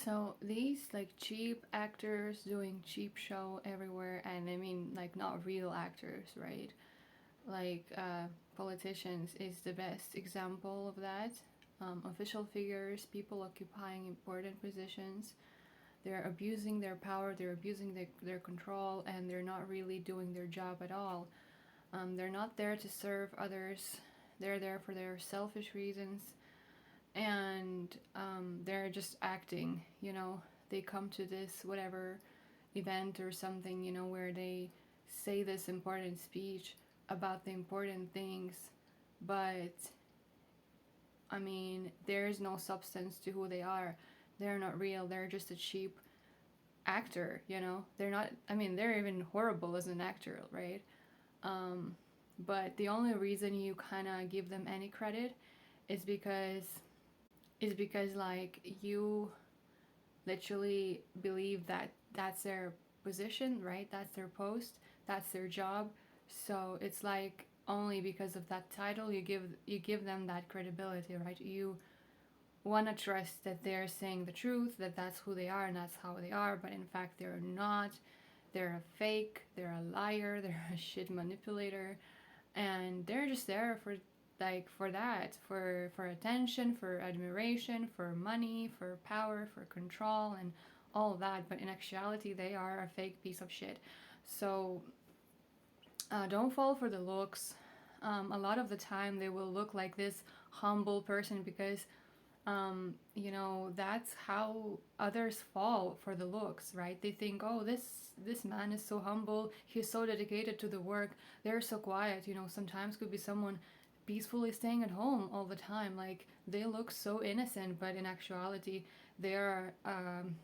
So these like cheap actors doing cheap show everywhere, and I mean like not real actors, right? Like politicians is the best example of that. Official figures, people occupying important positions, they're abusing their power, they're abusing their control, and they're not really doing their job at all. They're not there to serve others, they're there for their selfish reasons, and they're just acting, you know. They come to this whatever event or something, you know, where they say this important speech about the important things, but I mean, there's no substance to who they are. They're not real, they're just a cheap actor, you know. They're not, I mean, they're even horrible as an actor, right? um, but the only reason you kind of give them any credit is because like you literally believe that that's their position, right? That's their post, that's their job. So it's like only because of that title you give them that credibility, right? You want to trust that they're saying the truth, that that's who they are and that's how they are, but in fact they're not. They're a fake, they're a liar, they're a shit manipulator, and they're just there for like for that, for attention, for admiration, for money, for power, for control, and all of that. But in actuality they are a fake piece of shit. So don't fall for the looks. A lot of the time they will look like this humble person because you know, that's how others fall for the looks, right? They think, oh, this man is so humble, he's so dedicated to the work, they're so quiet. You know, sometimes could be someone peacefully staying at home all the time, like they look so innocent, but in actuality they are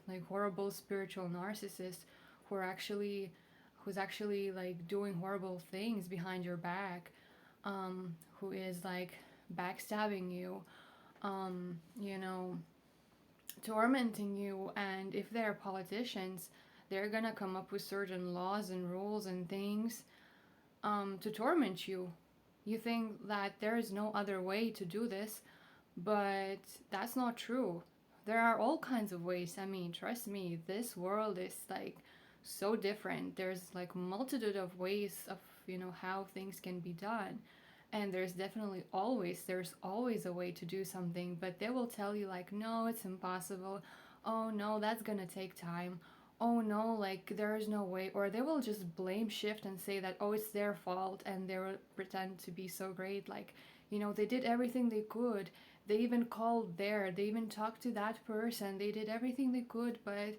like horrible spiritual narcissists who are actually who's actually like doing horrible things behind your back, who is like backstabbing you, you know, tormenting you. And if they're politicians, they're gonna come up with certain laws and rules and things to torment you. You think that there is no other way to do this, but that's not true. There are all kinds of ways. I mean, trust me, this world is like so different. There's like multitude of ways of, you know, how things can be done. And there's always a way to do something, but they will tell you like, no, it's impossible. Oh no, that's gonna take time. Oh no, like there is no way. Or they will just blame shift and say that, oh, it's their fault, and they will pretend to be so great, like, you know, they did everything they could. They even called there, they even talked to that person, they did everything they could, but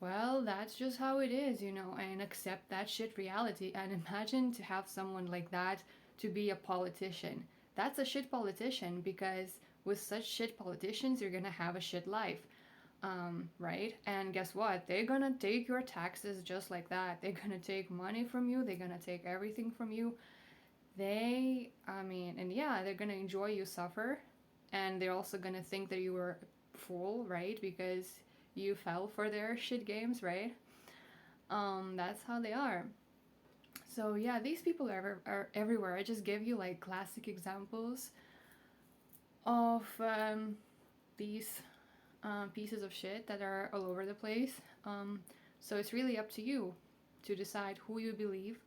well, that's just how it is, you know, and accept that shit reality. And imagine to have someone like that to be a politician. That's a shit politician, because with such shit politicians, you're gonna have a shit life, right? And guess what? They're gonna take your taxes just like that. They're gonna take money from you, they're gonna take everything from you. I mean, and yeah, they're gonna enjoy you suffer, and they're also gonna think that you were a fool, right? Because you fell for their shit games, right? That's how they are. So yeah, these people are everywhere. I just gave you like classic examples of these pieces of shit that are all over the place. So it's really up to you to decide who you believe,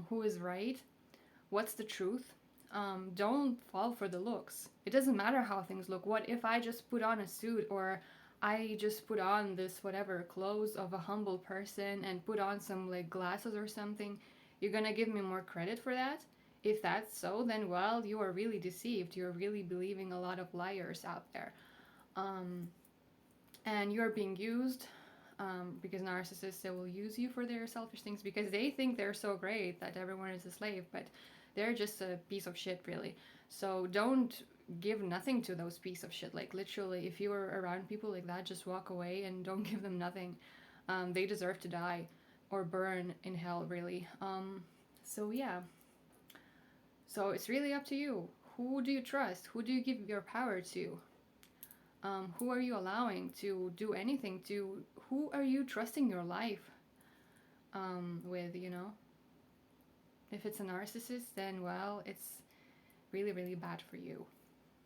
who is right, what's the truth. Don't fall for the looks. It doesn't matter how things look. What if I just put on a suit, or I just put on this whatever clothes of a humble person and put on some like glasses or something? You're gonna give me more credit for that? If that's so, then well, you are really deceived. You're really believing a lot of liars out there. Um, and you're being used, because narcissists, they will use you for their selfish things because they think they're so great that everyone is a slave, but they're just a piece of shit, really. So don't give nothing to those piece of shit. Like literally, if you are around people like that, just walk away and don't give them nothing. They deserve to die or burn in hell, really. So yeah, so it's really up to you. Who do you trust? Who do you give your power to? Who are you allowing to do anything to? Who are you trusting your life with, you know? If it's a narcissist, then well, it's really, really bad for you.